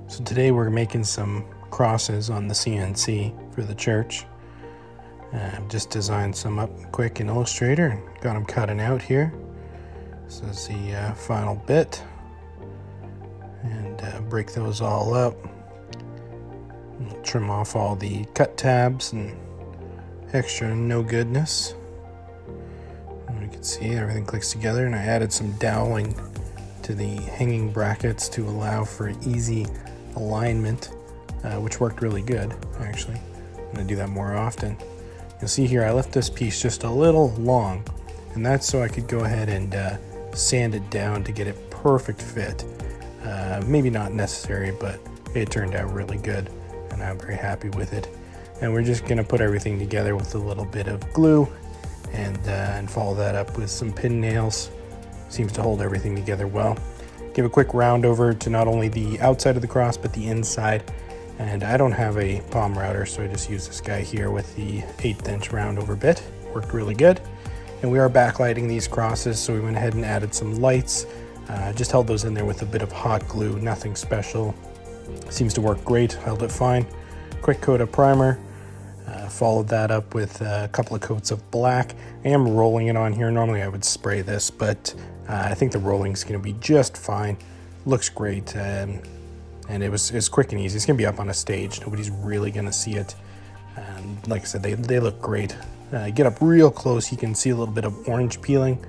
So today we're making some crosses on the CNC for the church. I've just designed some up quick in Illustrator and got them cutting out here. This is the final bit, and break those all up. We'll trim off all the cut tabs and extra no goodness. And you can see everything clicks together, and I added some doweling to the hanging brackets to allow for easy alignment, which worked really good actually. I'm going to do that more often. You'll see here I left this piece just a little long, and that's so I could go ahead and sand it down to get it perfect fit. Maybe not necessary, but it turned out really good and I'm very happy with it. And we're just going to put everything together with a little bit of glue and follow that up with some pin nails. Seems to hold everything together well. Give a quick round over to not only the outside of the cross but the inside. And I don't have a palm router, so I just use this guy here with the 1/8 inch round over bit. Worked really good. And we are backlighting these crosses, so we went ahead and added some lights. Just held those in there with a bit of hot glue, nothing special. Seems to work great, held it fine. Quick coat of primer. Followed that up with a couple of coats of black. I am rolling it on here. Normally I would spray this, but I think the rolling is going to be just fine. Looks great, and it's quick and easy. It's going to be up on a stage. Nobody's really going to see it. Like I said, they look great. Get up real close, you can see a little bit of orange peeling,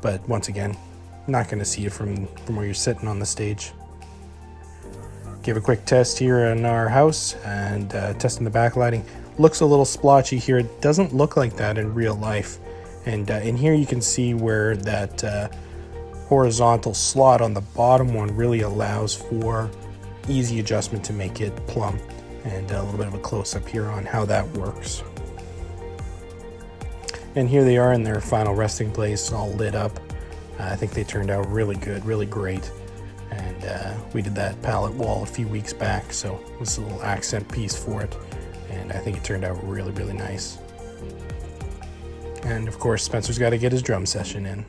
but once again, not going to see it from where you're sitting on the stage. Give a quick test here in our house and testing the backlighting. Looks a little splotchy here. It doesn't look like that in real life. And in here you can see where that horizontal slot on the bottom one really allows for easy adjustment to make it plumb. And a little bit of a close-up here on how that works. And here they are in their final resting place, all lit up. I think they turned out really good, really great. And we did that pallet wall a few weeks back, so it was a little accent piece for it. And I think it turned out really, really nice. And of course, Spencer's got to get his drum session in.